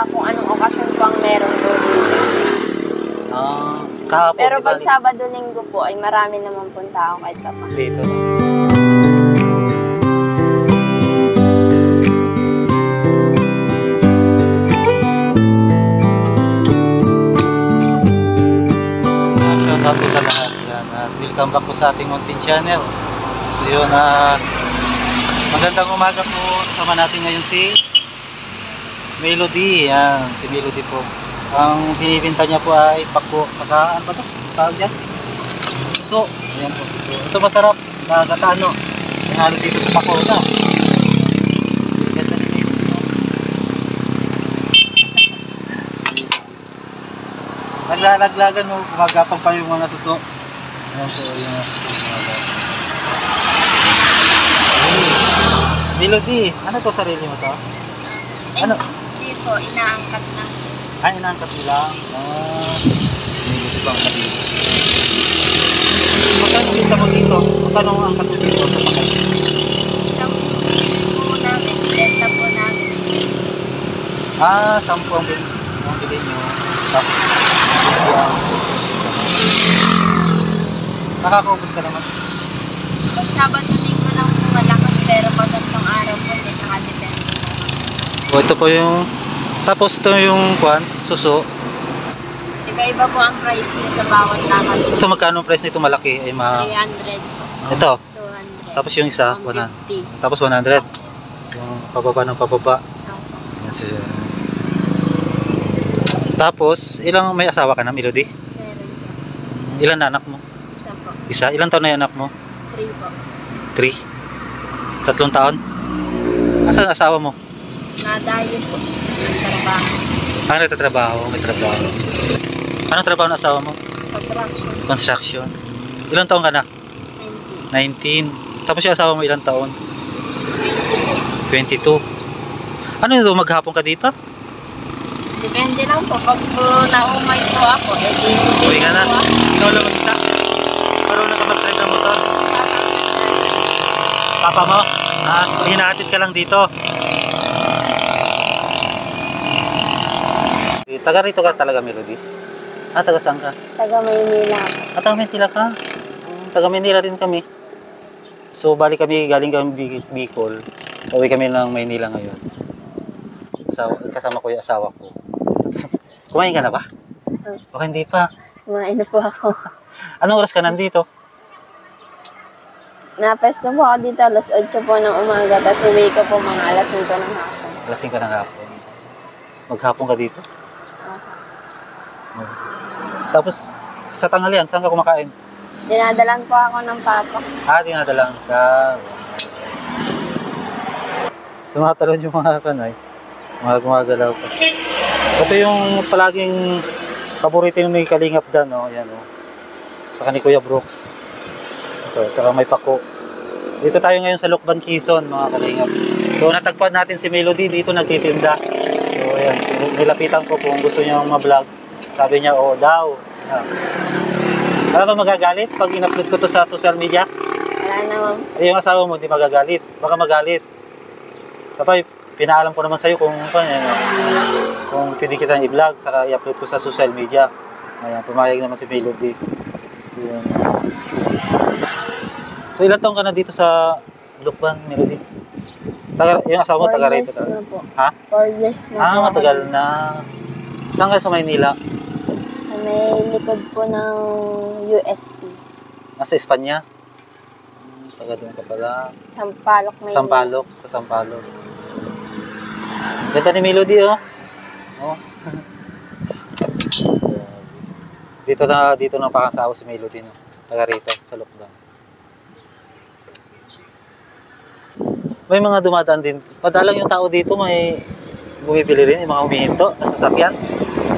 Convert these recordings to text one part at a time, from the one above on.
kung anong okasyon po ang meron po dito. Kahapon, Pero di ba? pag Sabado, Linggo po ay marami naman pong tao kahit pa. Dito, no? Shout out po sa lahat yan. Welcome back po sa ating Mountain Channel. So yun, magandang umaga po. Kasama natin ngayon si Melody. Yan, si Melody po. Ang binibinta niya po ay pako. Saka, ano ba ito? Tawag yan? Suso. Ayan po, suso. Ito masarap. Nagatano. Nanalo dito sa pako na. Ganda ni Melody. Naglalaglagan mo. Gumagapang pa yung mga suso. Ayan po, yung mga suso. Melody, ano to, sarili mo to? Ano? Hindi po, inaangkat na. Ay, inaangkat nila. Melody pa ang kabili. Magkano kita mo dito? Magkano ang angkat mo dito sa pakay? Isang po namin, benta po namin. 10 ang bilhin nyo. Tapos, nakakaubos ka naman. Pag Sabado, Linggo lang po malakas, pero pag ganitong araw po, hindi nakadepende naman. O, ito po yung... Tapos ito yung suso. Iba-iba po ang price nito sa bawat lakad. Ito magkano ang price nito? Malaki. Ay, 300 po. Ito. 200. Tapos yung isa, 150. Tapos 100. Yung pababa ng pababa. Opo. Yan siya. Tapos, ilang may asawa ka na, Melody? Meron po. Ilan na anak mo? Isa po. Isa? Ilang taon na yung anak mo? 3 po. 3? 3 taon? Asan ang asawa mo? Nadayo po. Nagtrabaho. Nagtatrabaho, may trabaho. Anong trabaho ng asawa mo? Construction. Construction. Ilang taon ka na? 19. Tapos yung asawa mo ilang taon? 22. Ano yun, maghapon ka dito? Depende lang po. Pag po naumay po ako, edi Uwi ka na. po ako. Ikaw lang mag-isa? Marunong ka mag-drive ng motor? Papa mo? So hinahatid ka lang dito. Taga rito ka talaga, Melody? Taga saan ka? Taga Maynila. Taga Manila ka? Taga Manila din kami. So, bali kami, galing kami Bicol. Uwi kami ng Maynila ngayon. Kasama ko yung asawa ko. Kumain ka na ba? Baka hindi pa. Kumain na po ako. Anong oras ka nandito? Napesto po ako dito alas 8 po ng umaga, tapos uwi ko po mga alas 5 ng hapon. Alasing ka ng hapon. Maghapon ka dito? Tapos, sa tanghalian, saan ka kumakain? Dinadalan po ako ng papa. Dinadalang ka. Tumatalon yung mga kanay. Mga gumagalaw pa. Ito yung palaging paborito ni Kalingap Dan, no? Ayan, no? Saka ni Kuya Brooks. Ito, saka may pako. Dito tayo ngayon sa Lukban, Quezon, mga Kalingap. So, natagpuan natin si Melody dito nagtitinda. So, ayan. Nilapitan ko kung gusto niya ma-vlog. Sabi niya, oo daw. Alam mo magagalit pag in-upload ko to sa social media? Wala naman. Yung asawa mo, di magagalit. Baka magalit. Sabay, pinaalam ko naman sa'yo kung pwede kitang i-vlog, saka i-upload ko sa social media. Ayan, pumayag naman si Melody. So, ilan taong ka na dito sa Lukban, Melody? Yung asawa mo, taga rito. 4 years na po. Ha? 4 years na po. Matagal na. Saan ka sa Maynila? Sa may likod po ng UST. Nasa Espanya? Taga doon ka pala. Sampaloc, Maynila. Sampaloc, sa Sampaloc. Ganda ni Melody, oh. Oh. Dito na pakasawa si Melody, no. Taga rito sa Lukban. May mga dumadaan din. Padalang yung tao dito, may bumibili rin, yung mga humihinto na sasakyan.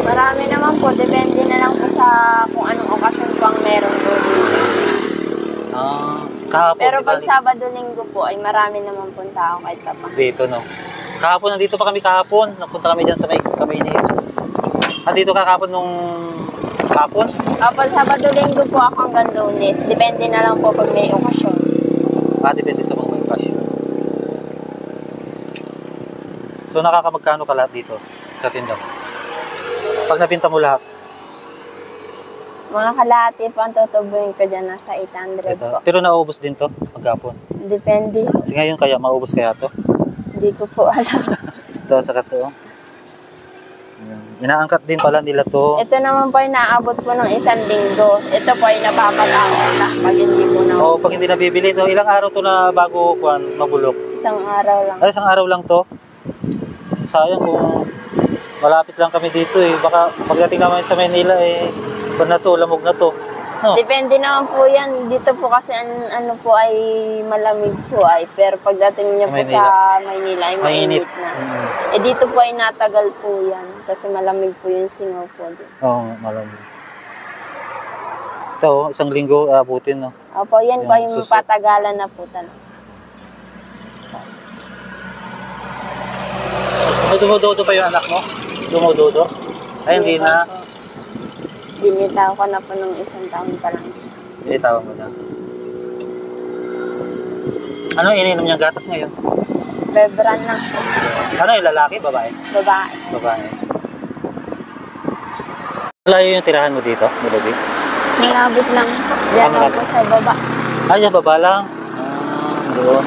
Marami naman po. Depende na lang po sa kung anong okasyon po ang meron po. Kahapon, Pero di ba, pag Sabado, Linggo po ay marami naman po tao kahit pa. dito, no. Kahapon, nandito pa kami kahapon. Napunta kami dyan sa may kamay ni Jesus. Nandito ka kahapon nung kahapon? Pag Sabado, Linggo po ako hanggang Lunes. Depende na lang po pag may okasyon. Depende sa mga may passion. So, nakakamagkano ka lahat dito? sa tinda? Pag nabinta mo lahat, Mga kalahati po ang tutubuin ko dyan, nasa 800 ito. po. Pero nauubos din to maghapon. Depende. Kasi ngayon kaya, maubos kaya to? Hindi ko po alam. Ito, saka to. Ayan. Inaangkat din pala nila to. Ito naman po ay naabot po ng 1 linggo. Ito po ay napapatawag na pag hindi po na. O, pag hindi nabibili to, ilang araw to na bago kuan mabulok? Isang araw lang. Ay, isang araw lang to. Sayang kung malapit lang kami dito eh. Baka pagdating naman sa Manila eh, ba na to, lamog na to. No? Depende naman po yan. Dito po kasi ano po ay malamig po ay. Pero pagdating niya Sa po Maynila? sa Maynila ay mainit na. Mm. Eh dito po ay natagal po yan. Kasi malamig po yung singaw po din. Oo, malamig. Ito, isang linggo abutin, no? Opo, yan po Yung yung suso. patagalan na po talaga. May dumudodo pa yung anak mo? Dumudodo? Ay, hindi na. Binitaw ko na po nung 1 taon pa lang siya. Tawag mo na. Ano ininom niyang gatas ngayon? Bebran lang po. Ano yung lalaki, babae? Babae. Babae. Malayo yung tirahan mo dito, Melody? Malabot lang po. Diyan lang malapit. po sa baba. Ay, yung baba lang. Doon.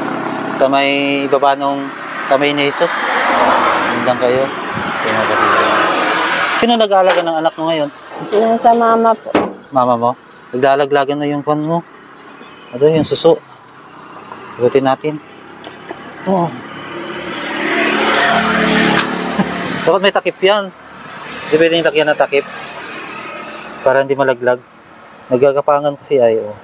Sa may baba nung kamay ni Jesus. Doon lang kayo. Sino nag-aalaga ng anak mo ngayon? Yan sa mama po. Mama mo? Naglalaglagan na yung pan mo. Ano yung suso? Igutin natin. Oh. Dapat may takip yan. Di pwede yung lagyan ng takip. Para hindi malaglag. Nagagapangan kasi ay. Oh.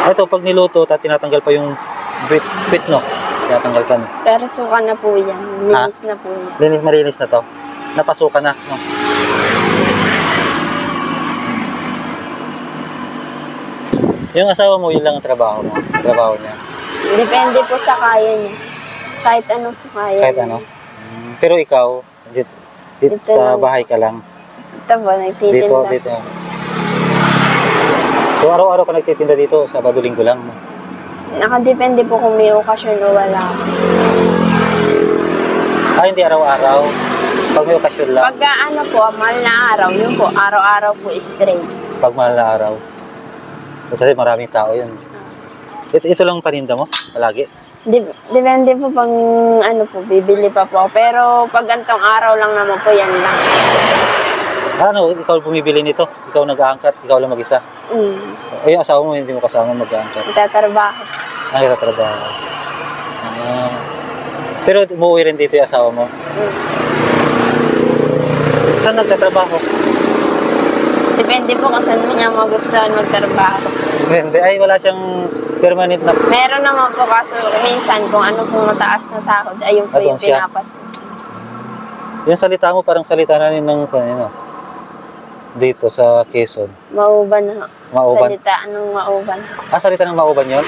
Ito, pag niluto, tinatanggal pa yung bit, no? Tinatanggal pa, no? Pero suka na po yan. Linis na po yan. Malinis na to. Napasukan na, no? Yung asawa mo, yun lang ang trabaho mo. Trabaho niya. Depende po sa kaya niya. Kahit ano po kaya Kahit niya. ano. Pero ikaw, dito sa lang. bahay ka lang. Ito po, nagtitinda. Dito. So, araw-araw ka nagtitinda dito, Sabado, Linggo lang. Nakadepende po kung may okasyon o wala. Hindi araw-araw. Pag may okasyon lang. Pagka ano po, mahal na araw, yun po, araw-araw po straight. Pag mahal na araw. Kasi maraming tao yun. Ito lang paninda mo? Palagi? Depende po pang ano po, bibili pa po. Pero pag gantong araw lang naman po, yan lang. Ano, ikaw bumibili nito? Ikaw nag-aangkat? Ikaw lang mag-isa? Ay, asawa mo, hindi mo kasama mag-aangkat. Tatrabaho. Nagtatrabaho. Pero umuwi rin dito yung asawa mo? Saan nagtatrabaho? Depende po kung saan mo niya magustuhan magtrabaho. Hindi, ay wala siyang permanent na. Meron naman po kaso minsan kung ano pong mataas na sahod, ayun po Doon yung siya? pinapas. Yung salita mo parang salita na rin ng kanina. Dito sa Quezon. Mauban na. Mauban? Salita, anong mauban? Salita ng Mauban yun?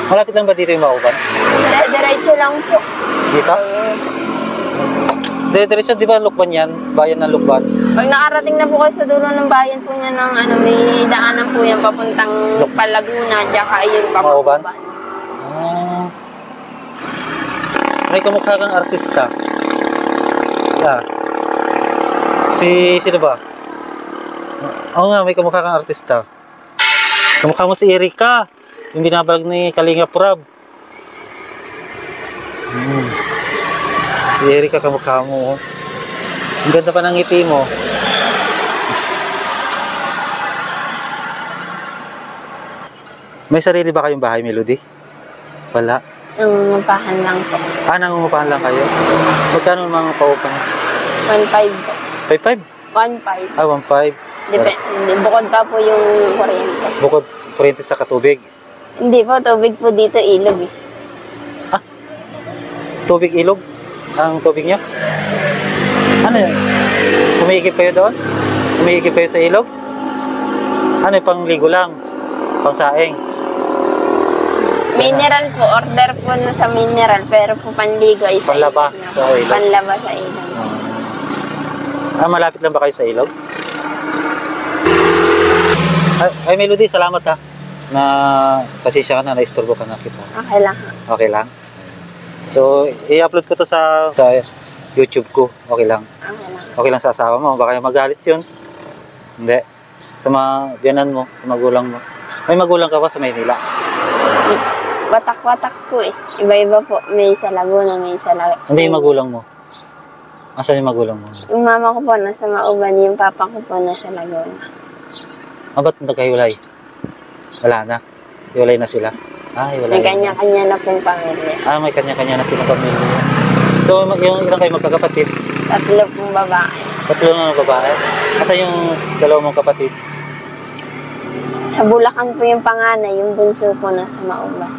Malapit lang ba dito yung Mauban? Diretso lang po. Dito? Diretso, di ba Lukban yan? Bayan ng Lukban. Pag nakarating na po kayo sa dulo ng bayan po niya ng ano, may daanan po yan papuntang Palaguna, tsaka ayun pa Mauban? Mauban. May kamukha kang artista. Sino ba? Oo nga, may kamukha kang artista. Kamukha mo si Erika. Yung binabalag ni Kalinga Prab. Si Erika kamukha mo. Ang ganda pa ng ngiti mo. May sarili ba kayong bahay, Melody? Wala. Nangungupahan lang po. Nangungupahan lang kayo? Magkano mga paupan? 1.5 po. 5-5? 1.5. 1.5. Depende. Bukod pa po yung kuryente. Bukod kuryente sa katubig. Hindi po, tubig po dito ilog eh. Tubig ilog? Ang tubig niyo? Ano yun? Umiikip kayo doon? Umiikip kayo sa ilog? Ano yung pangligo lang? Pangsaing? Mineral po, order po na sa mineral, pero po panligo ay sa Panlaba ilog na sa po. ilog? Panlaba sa ilog. Malapit lang ba kayo sa ilog? Ay Melody, salamat ha. Na pasisya ka na, naisturbo ka na kita. Okay lang. Okay lang? So, i-upload ko to sa YouTube ko. Okay lang. Okay lang. Okay lang sa asawa mo. Baka magalit yun. Hindi. Sa mga diyanan mo, sa magulang mo. May magulang ka ba sa Maynila? Watak-watak po eh. Iba-iba po. May sa Laguna, may sa Laguna. Hindi yung magulang mo. Asan yung magulang mo? Yung mama ko po nasa Mauban, yung papa ko po nasa Laguna. Ba't nagkahiwalay? Wala na. Hiwalay na sila. Hiwalay May na. kanya-kanya na pong pamilya. May kanya-kanya na silang pamilya. So, yung ilang kayo magkakapatid? 3 pong babae. 3 na babae. Asa yung 2 mong kapatid? Sa Bulacan po yung panganay, yung bunso po nasa Mauban.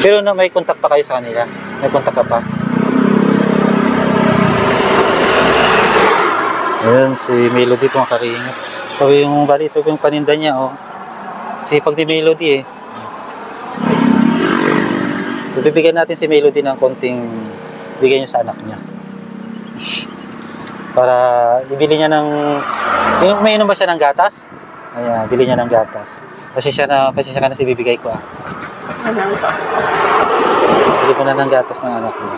Pero may contact pa kayo sa kanila? May contact ka pa? Ayun, si Melody po ang karinga. So, yung bali, ito po yung paninda niya, oh. Sipag ni Melody, eh. So, bibigyan natin si Melody ng konting bigay niya sa anak niya. Para ibili niya ng... May inom ba siya ng gatas? Ayan, bili niya ng gatas. Pasensya ka na si bibigay ko, ah. Ano po? Bili mo na ng gatas ng anak mo.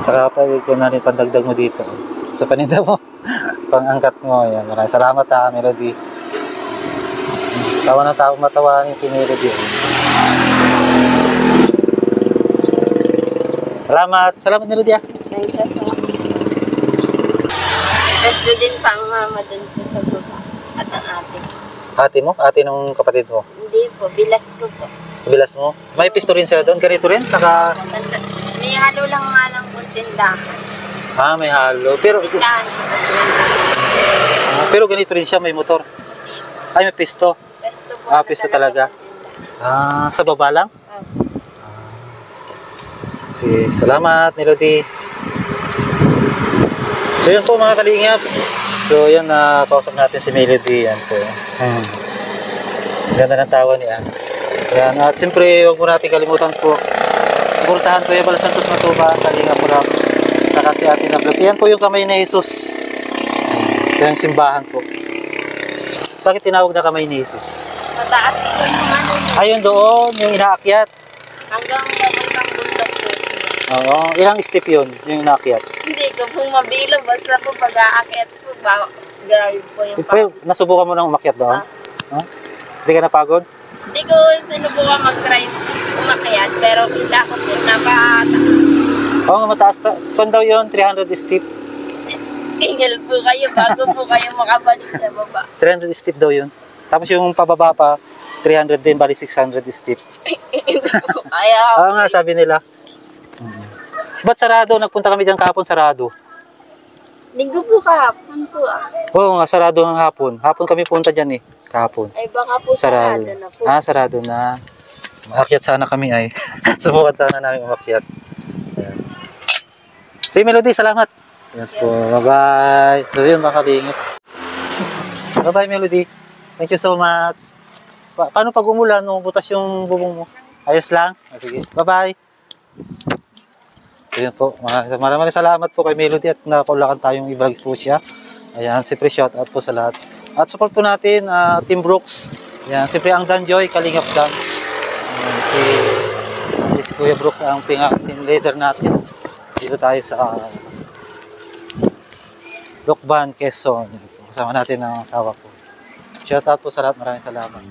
Saka pwede ko na rin pandagdag mo dito. Sa paninda mo. Pang-angkat mo. Ayan. Maraming salamat, ha, Melody. Tawa na tao matawanin si Melody. Salamat. Salamat, Melody, ah. Thank you po. Resto din pa ang mama dun po sa baba. At ang ate. Ate mo? Ate nung kapatid mo? Hindi po, bilas ko po. Bilas mo? May pisto rin sila doon? Ganito rin? May halo lang nga lang po tindahan. May halo. Pero ganito rin siya, may motor. Ay, may pisto. Pesto po. Pisto talaga. Sa baba lang? Salamat, Melody. So, yun po mga kalingap. So, yan, kausap natin si Melody. Yan po. Ganda ng tawa niya. Yan. At siyempre, huwag mo natin kalimutan po. Suportahan po yung Bala Santos Matuba, Kalingap Rap. Saka si Ate na Vlogs. Yan po yung kamay ni Jesus. Sa yung simbahan po. Bakit tinawag na kamay ni Jesus? Mataas po yung ano. Ayun doon, yung inaakyat. Hanggang papuntang bundok po siya. Oo, ilang step yun, yung inaakyat. Hindi ko po mabilang. Basta po pag-aakyat po, grabe po yung Pero nasubukan mo nang umakyat doon? Hindi ka napagod? Hindi ko sinubukan mag-try umakyat, pero kita ko po napataas. Oo, mataas. Kung daw yun, 300 step. Tingil po kayo bago po kayo makabalik sa baba. 300 step daw yun. Tapos yung pababa pa, 300 din, bali 600 step. Hindi ko kaya. Oo nga, sabi nila. Ba't sarado? Nagpunta kami dyan kahapon, sarado. Linggo po kahapon po Oo nga, sarado ng hapon. Hapon kami punta dyan eh, kahapon. Ay baka po sarado na po. Sarado na. Umakyat sana kami ay. Subukan sana namin umakyat. Ayan. Si Melody, salamat. Ayan po, bye-bye. So yun, makalingit. Bye-bye, Melody. Thank you so much. Paano pag umulan, butas yung bubong mo? Ayos lang? Sige, bye-bye. So yun po, maraming salamat po kay Melody at napaulakan tayong i-vlog po siya. Ayan, siyempre shout out po sa lahat. At support po natin, Team Brooks. Ayan, siyempre ang Danjoy, Kalingap Dan. Si Kuya Brooks ang team leader natin. Dito tayo sa Lokban, Quezon. Kasama natin ang asawa ko. Shout out po sa lahat, maraming salamat.